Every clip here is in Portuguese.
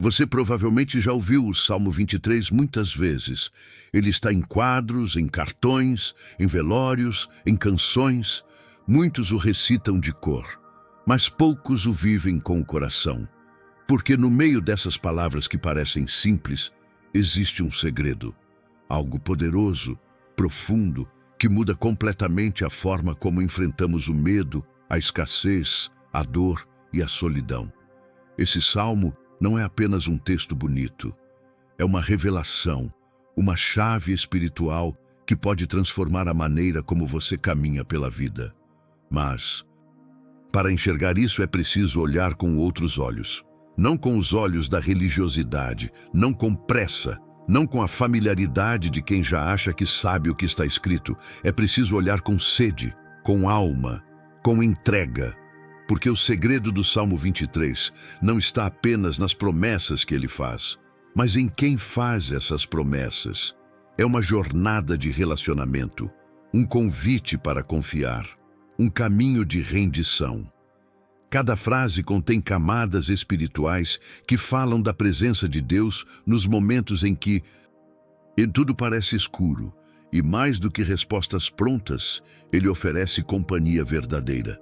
Você provavelmente já ouviu o Salmo 23 muitas vezes. Ele está em quadros, em cartões, em velórios, em canções. Muitos o recitam de cor, mas poucos o vivem com o coração. Porque no meio dessas palavras que parecem simples, existe um segredo. Algo poderoso, profundo, que muda completamente a forma como enfrentamos o medo, a escassez, a dor e a solidão. Esse salmo não é apenas um texto bonito. É uma revelação, uma chave espiritual que pode transformar a maneira como você caminha pela vida. Mas, para enxergar isso é preciso olhar com outros olhos. Não com os olhos da religiosidade, não com pressa, não com a familiaridade de quem já acha que sabe o que está escrito. É preciso olhar com sede, com alma, com entrega. Porque o segredo do Salmo 23 não está apenas nas promessas que ele faz, mas em quem faz essas promessas. É uma jornada de relacionamento, um convite para confiar, um caminho de rendição. Cada frase contém camadas espirituais que falam da presença de Deus nos momentos em que tudo parece escuro, e mais do que respostas prontas, ele oferece companhia verdadeira.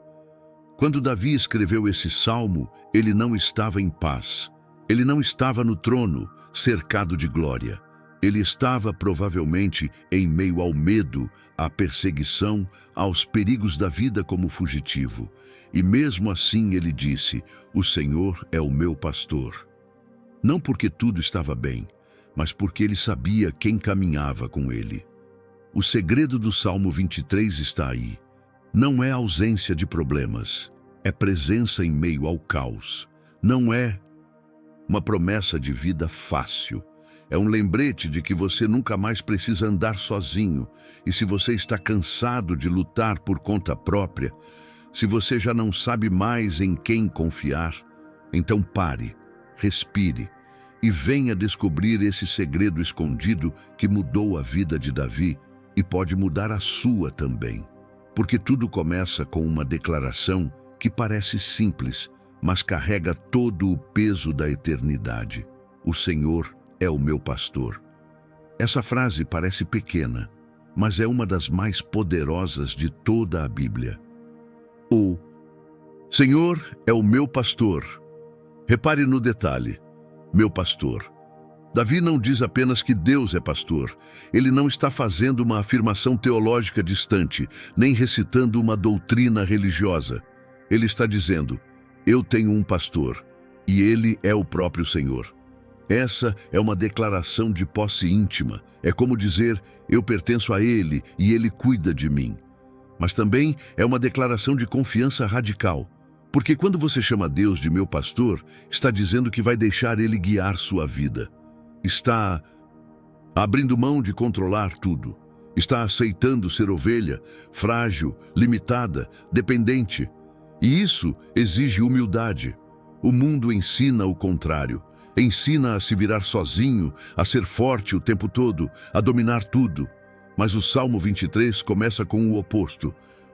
Quando Davi escreveu esse salmo, ele não estava em paz. Ele não estava no trono, cercado de glória. Ele estava provavelmente em meio ao medo, à perseguição, aos perigos da vida como fugitivo. E mesmo assim ele disse: "O Senhor é o meu pastor." Não porque tudo estava bem, mas porque ele sabia quem caminhava com ele. O segredo do Salmo 23 está aí. Não é ausência de problemas, é presença em meio ao caos. Não é uma promessa de vida fácil. É um lembrete de que você nunca mais precisa andar sozinho. E se você está cansado de lutar por conta própria, se você já não sabe mais em quem confiar, então pare, respire e venha descobrir esse segredo escondido que mudou a vida de Davi e pode mudar a sua também. Porque tudo começa com uma declaração que parece simples, mas carrega todo o peso da eternidade. O Senhor é o meu pastor. Essa frase parece pequena, mas é uma das mais poderosas de toda a Bíblia. O Senhor é o meu pastor. Repare no detalhe, meu pastor. Davi não diz apenas que Deus é pastor. Ele não está fazendo uma afirmação teológica distante, nem recitando uma doutrina religiosa. Ele está dizendo: eu tenho um pastor, e ele é o próprio Senhor. Essa é uma declaração de posse íntima. É como dizer: eu pertenço a ele e ele cuida de mim. Mas também é uma declaração de confiança radical. Porque quando você chama Deus de meu pastor, está dizendo que vai deixar ele guiar sua vida. Está abrindo mão de controlar tudo. Está aceitando ser ovelha, frágil, limitada, dependente. E isso exige humildade. O mundo ensina o contrário. Ensina a se virar sozinho, a ser forte o tempo todo, a dominar tudo. Mas o Salmo 23 começa com o oposto.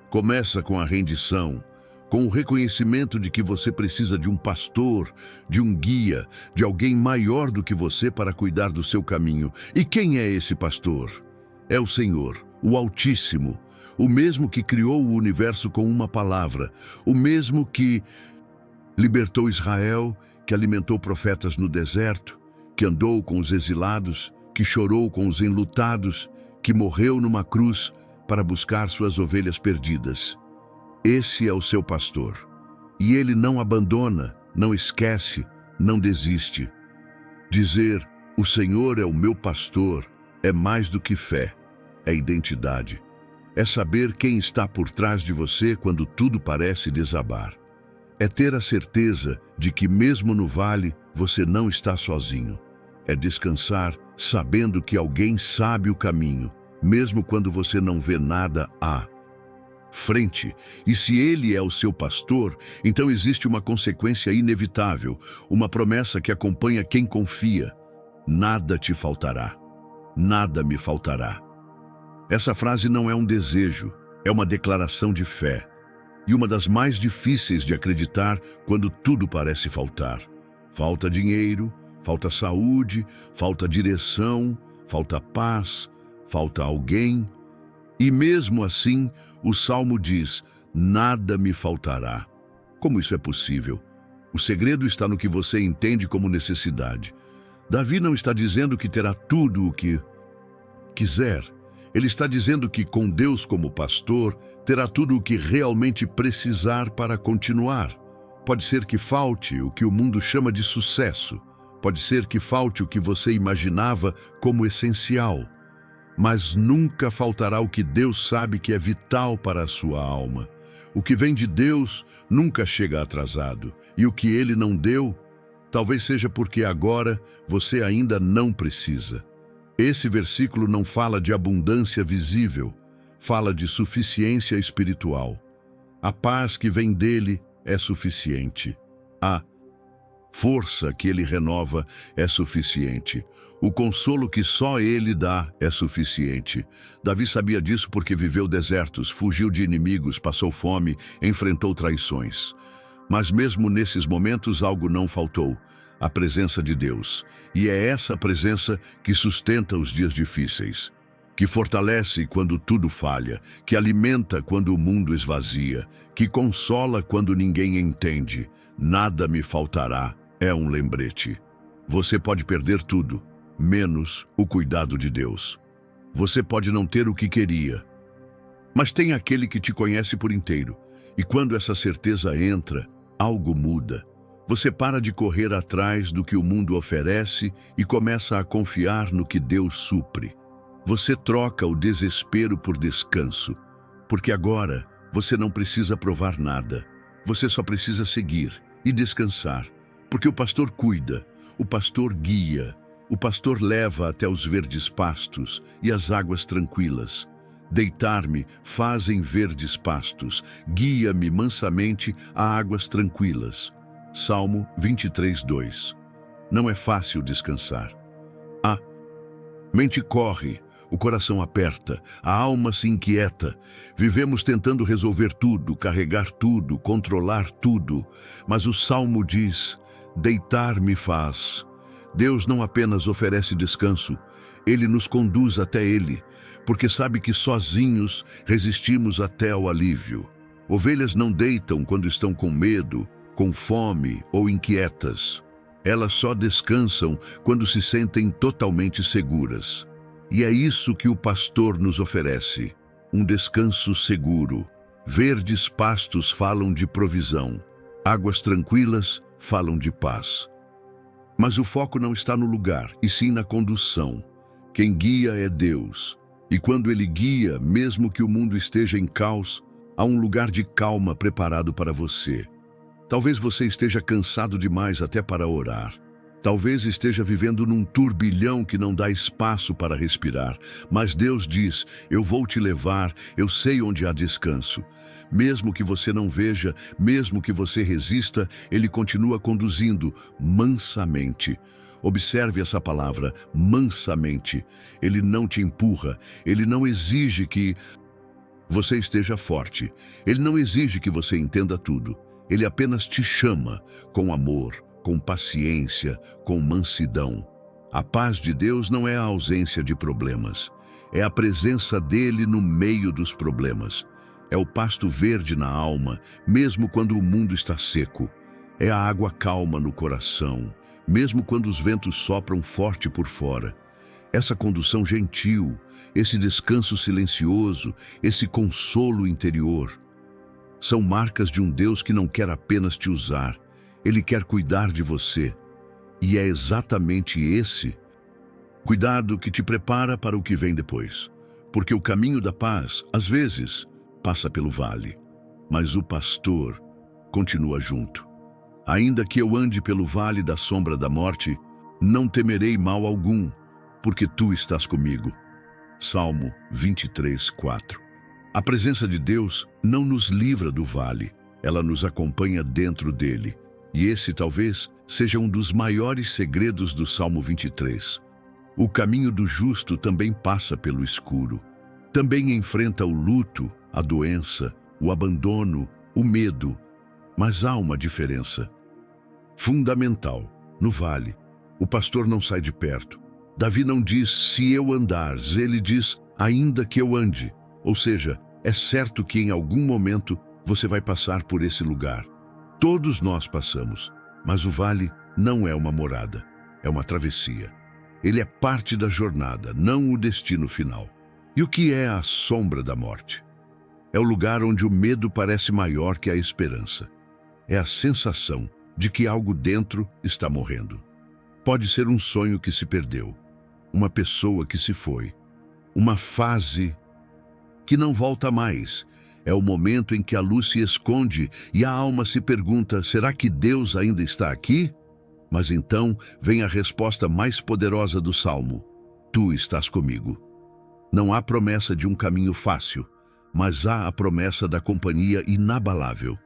Começa com a rendição, com o reconhecimento de que você precisa de um pastor, de um guia, de alguém maior do que você para cuidar do seu caminho. E quem é esse pastor? É o Senhor, o Altíssimo, o mesmo que criou o universo com uma palavra, o mesmo que libertou Israel, que alimentou profetas no deserto, que andou com os exilados, que chorou com os enlutados, que morreu numa cruz para buscar suas ovelhas perdidas. Esse é o seu pastor. E ele não abandona, não esquece, não desiste. Dizer, o Senhor é o meu pastor, é mais do que fé, é identidade. É saber quem está por trás de você quando tudo parece desabar. É ter a certeza de que mesmo no vale, você não está sozinho. É descansar sabendo que alguém sabe o caminho, mesmo quando você não vê nada à frente. E se ele é o seu pastor, então existe uma consequência inevitável, uma promessa que acompanha quem confia. Nada te faltará. Nada me faltará. Essa frase não é um desejo, é uma declaração de fé. E uma das mais difíceis de acreditar quando tudo parece faltar. Falta dinheiro, Falta saúde, falta direção, falta paz, falta alguém. E mesmo assim, o Salmo diz: nada me faltará. Como isso é possível? O segredo está no que você entende como necessidade. Davi não está dizendo que terá tudo o que quiser. Ele está dizendo que, com Deus como pastor, terá tudo o que realmente precisar para continuar. Pode ser que falte o que o mundo chama de sucesso. Pode ser que falte o que você imaginava como essencial. Mas nunca faltará o que Deus sabe que é vital para a sua alma. O que vem de Deus nunca chega atrasado. E o que Ele não deu, talvez seja porque agora você ainda não precisa. Esse versículo não fala de abundância visível, fala de suficiência espiritual. A paz que vem dele é suficiente. A força que ele renova é suficiente. O consolo que só ele dá é suficiente. Davi sabia disso porque viveu desertos, fugiu de inimigos, passou fome, enfrentou traições. Mas mesmo nesses momentos algo não faltou: a presença de Deus. E é essa presença que sustenta os dias difíceis, que fortalece quando tudo falha, que alimenta quando o mundo esvazia, que consola quando ninguém entende. Nada me faltará é um lembrete. Você pode perder tudo, menos o cuidado de Deus. Você pode não ter o que queria, mas tem aquele que te conhece por inteiro. E quando essa certeza entra, algo muda. Você para de correr atrás do que o mundo oferece e começa a confiar no que Deus supre. Você troca o desespero por descanso, porque agora você não precisa provar nada. Você só precisa seguir e descansar, porque o pastor cuida, o pastor guia, o pastor leva até os verdes pastos e as águas tranquilas. Deitar-me faz em verdes pastos, guia-me mansamente a águas tranquilas. Salmo 23:2. Não é fácil descansar. A mente corre, o coração aperta, a alma se inquieta. Vivemos tentando resolver tudo, carregar tudo, controlar tudo. Mas o Salmo diz: deitar-me faz. Deus não apenas oferece descanso, Ele nos conduz até Ele, porque sabe que sozinhos resistimos até ao alívio. Ovelhas não deitam quando estão com medo, com fome ou inquietas. Elas só descansam quando se sentem totalmente seguras. E é isso que o pastor nos oferece: um descanso seguro. Verdes pastos falam de provisão. Águas tranquilas falam de paz. Mas o foco não está no lugar, e sim na condução. Quem guia é Deus. E quando Ele guia, mesmo que o mundo esteja em caos, há um lugar de calma preparado para você. Talvez você esteja cansado demais até para orar. Talvez esteja vivendo num turbilhão que não dá espaço para respirar. Mas Deus diz: eu vou te levar, eu sei onde há descanso. Mesmo que você não veja, mesmo que você resista, Ele continua conduzindo mansamente. Observe essa palavra, mansamente. Ele não te empurra, Ele não exige que você esteja forte. Ele não exige que você entenda tudo. Ele apenas te chama com amor, com paciência, com mansidão. A paz de Deus não é a ausência de problemas. É a presença dele no meio dos problemas. É o pasto verde na alma, mesmo quando o mundo está seco. É a água calma no coração, mesmo quando os ventos sopram forte por fora. Essa condução gentil, esse descanso silencioso, esse consolo interior, são marcas de um Deus que não quer apenas te usar, Ele quer cuidar de você. E é exatamente esse cuidado que te prepara para o que vem depois. Porque o caminho da paz, às vezes, passa pelo vale, mas o pastor continua junto. Ainda que eu ande pelo vale da sombra da morte, não temerei mal algum, porque tu estás comigo. Salmo 23:4. A presença de Deus não nos livra do vale, ela nos acompanha dentro dele. E esse talvez seja um dos maiores segredos do Salmo 23. O caminho do justo também passa pelo escuro. Também enfrenta o luto, a doença, o abandono, o medo. Mas há uma diferença fundamental. No vale, O pastor não sai de perto. Davi não diz, se eu andares, ele diz, ainda que eu ande. Ou seja, é certo que em algum momento você vai passar por esse lugar. Todos nós passamos, mas o vale não é uma morada, é uma travessia. Ele é parte da jornada, não o destino final. E o que é a sombra da morte? É o lugar onde o medo parece maior que a esperança. É a sensação de que algo dentro está morrendo. Pode ser um sonho que se perdeu, uma pessoa que se foi, uma fase que não volta mais. É o momento em que a luz se esconde e a alma se pergunta, será que Deus ainda está aqui? Mas então vem a resposta mais poderosa do Salmo: tu estás comigo. Não há promessa de um caminho fácil, mas há a promessa da companhia inabalável.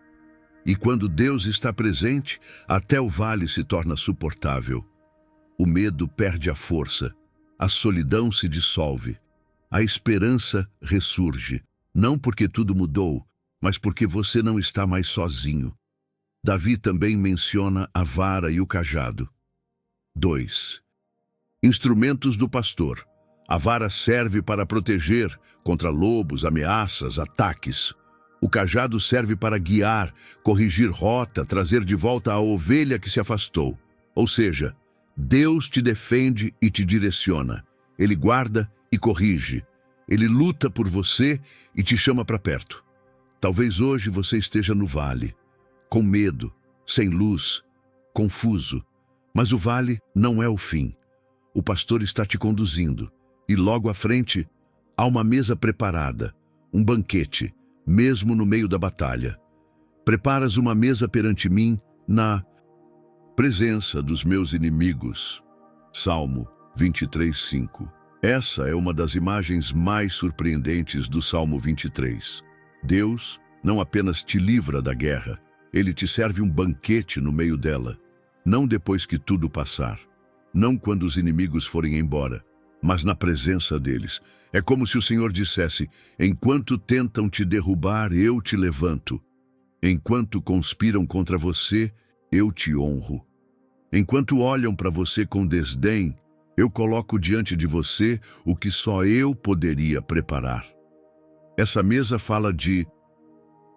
E quando Deus está presente, até o vale se torna suportável. O medo perde a força, a solidão se dissolve, a esperança ressurge, não porque tudo mudou, mas porque você não está mais sozinho. Davi também menciona a vara e o cajado. 2. Instrumentos do pastor. A vara serve para proteger contra lobos, ameaças, ataques. O cajado serve para guiar, corrigir rota, trazer de volta a ovelha que se afastou. Ou seja, Deus te defende e te direciona. Ele guarda e corrige. Ele luta por você e te chama para perto. Talvez hoje você esteja no vale, com medo, sem luz, confuso. Mas o vale não é o fim. O pastor está te conduzindo. E logo à frente, há uma mesa preparada, um banquete, mesmo no meio da batalha. Preparas uma mesa perante mim na presença dos meus inimigos. Salmo 23:5. Essa é uma das imagens mais surpreendentes do Salmo 23. Deus não apenas te livra da guerra, ele te serve um banquete no meio dela. Não depois que tudo passar, não quando os inimigos forem embora, mas na presença deles. É como se o Senhor dissesse, enquanto tentam te derrubar, eu te levanto. Enquanto conspiram contra você, eu te honro. Enquanto olham para você com desdém, eu coloco diante de você o que só eu poderia preparar. Essa mesa fala de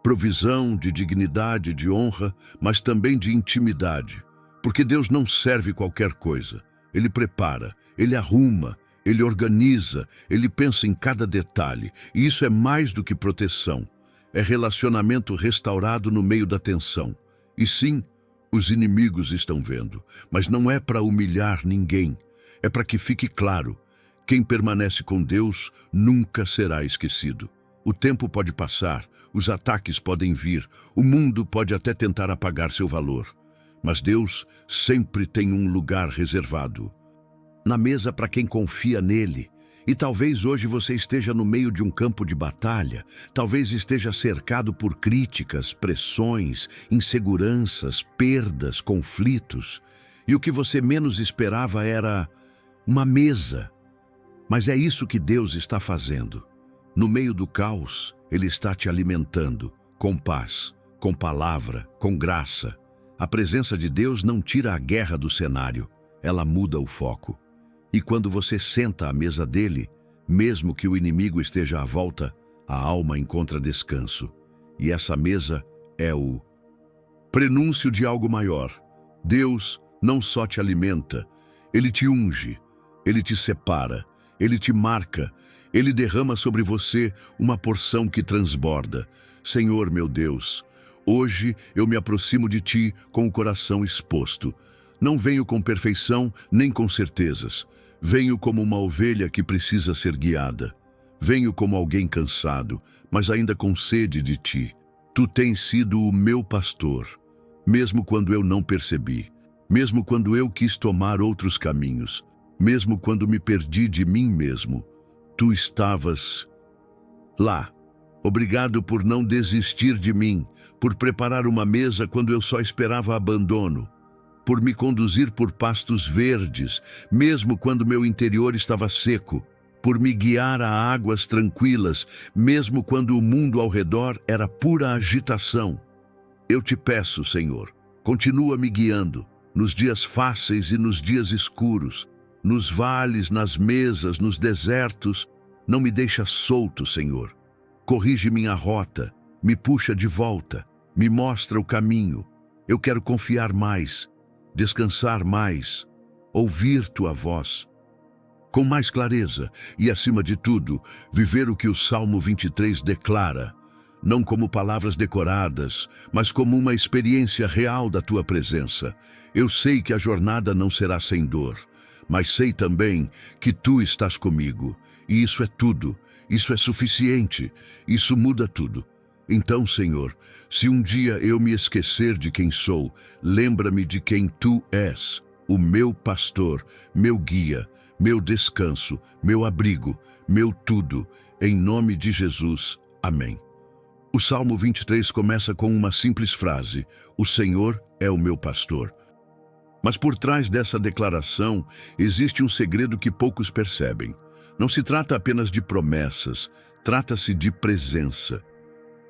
provisão, de dignidade, de honra, mas também de intimidade. Porque Deus não serve qualquer coisa. Ele prepara, ele arruma, ele organiza, ele pensa em cada detalhe. E isso é mais do que proteção. É relacionamento restaurado no meio da tensão. E sim, os inimigos estão vendo, mas não é para humilhar ninguém. É para que fique claro, quem permanece com Deus nunca será esquecido. O tempo pode passar, os ataques podem vir, o mundo pode até tentar apagar seu valor. Mas Deus sempre tem um lugar reservado na mesa para quem confia nele. E talvez hoje você esteja no meio de um campo de batalha, talvez esteja cercado por críticas, pressões, inseguranças, perdas, conflitos. E o que você menos esperava era uma mesa. Mas é isso que Deus está fazendo. No meio do caos, Ele está te alimentando, com paz, com palavra, com graça. A presença de Deus não tira a guerra do cenário, ela muda o foco. E quando você senta à mesa dele, mesmo que o inimigo esteja à volta, a alma encontra descanso. E essa mesa é o prenúncio de algo maior. Deus não só te alimenta, Ele te unge, Ele te separa, Ele te marca, Ele derrama sobre você uma porção que transborda. Senhor meu Deus, hoje eu me aproximo de Ti com o coração exposto. Não venho com perfeição nem com certezas. Venho como uma ovelha que precisa ser guiada. Venho como alguém cansado, mas ainda com sede de Ti. Tu tens sido o meu pastor, mesmo quando eu não percebi, mesmo quando eu quis tomar outros caminhos, mesmo quando me perdi de mim mesmo. Tu estavas lá. Obrigado por não desistir de mim, por preparar uma mesa quando eu só esperava abandono, por me conduzir por pastos verdes, mesmo quando meu interior estava seco, por me guiar a águas tranquilas, mesmo quando o mundo ao redor era pura agitação. Eu te peço, Senhor, continua me guiando, nos dias fáceis e nos dias escuros, nos vales, nas mesas, nos desertos. Não me deixa solto, Senhor. Corrige minha rota, me puxa de volta, me mostra o caminho. Eu quero confiar mais, descansar mais, ouvir tua voz com mais clareza e, acima de tudo, viver o que o Salmo 23 declara, não como palavras decoradas, mas como uma experiência real da tua presença. Eu sei que a jornada não será sem dor, mas sei também que tu estás comigo, e isso é tudo, isso é suficiente, isso muda tudo. Então, Senhor, se um dia eu me esquecer de quem sou, lembra-me de quem tu és, o meu pastor, meu guia, meu descanso, meu abrigo, meu tudo, em nome de Jesus. Amém. O Salmo 23 começa com uma simples frase: o Senhor é o meu pastor. Mas por trás dessa declaração existe um segredo que poucos percebem. Não se trata apenas de promessas, trata-se de presença.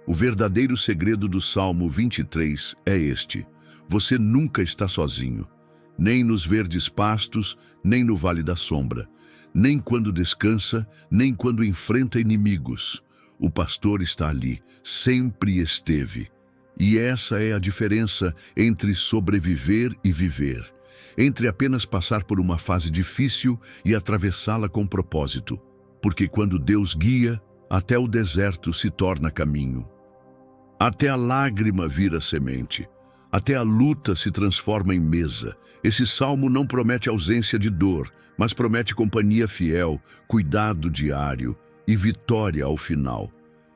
O verdadeiro segredo do Salmo 23 é este: você nunca está sozinho. Nem nos verdes pastos, nem no vale da sombra, nem quando descansa, nem quando enfrenta inimigos. O pastor está ali, sempre esteve. E essa é a diferença entre sobreviver e viver, entre apenas passar por uma fase difícil e atravessá-la com propósito. Porque quando Deus guia, até o deserto se torna caminho. Até a lágrima vira semente. Até a luta se transforma em mesa. Esse salmo não promete ausência de dor, mas promete companhia fiel, cuidado diário e vitória ao final.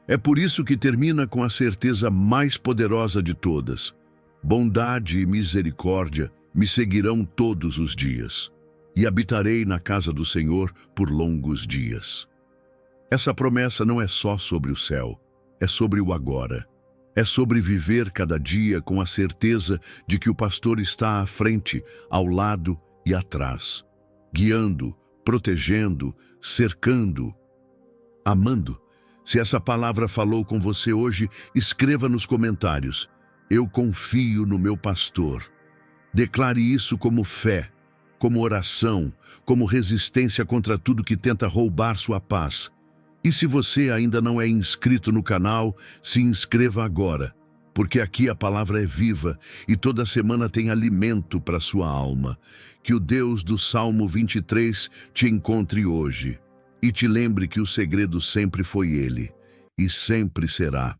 É por isso que termina com a certeza mais poderosa de todas: bondade e misericórdia me seguirão todos os dias, e habitarei na casa do Senhor por longos dias. Essa promessa não é só sobre o céu, é sobre o agora. É sobre viver cada dia com a certeza de que o pastor está à frente, ao lado e atrás, guiando, protegendo, cercando, amando. Se essa palavra falou com você hoje, escreva nos comentários: eu confio no meu pastor. Declare isso como fé, como oração, como resistência contra tudo que tenta roubar sua paz. E se você ainda não é inscrito no canal, se inscreva agora, porque aqui a palavra é viva e toda semana tem alimento para sua alma. Que o Deus do Salmo 23 te encontre hoje e te lembre que o segredo sempre foi Ele e sempre será.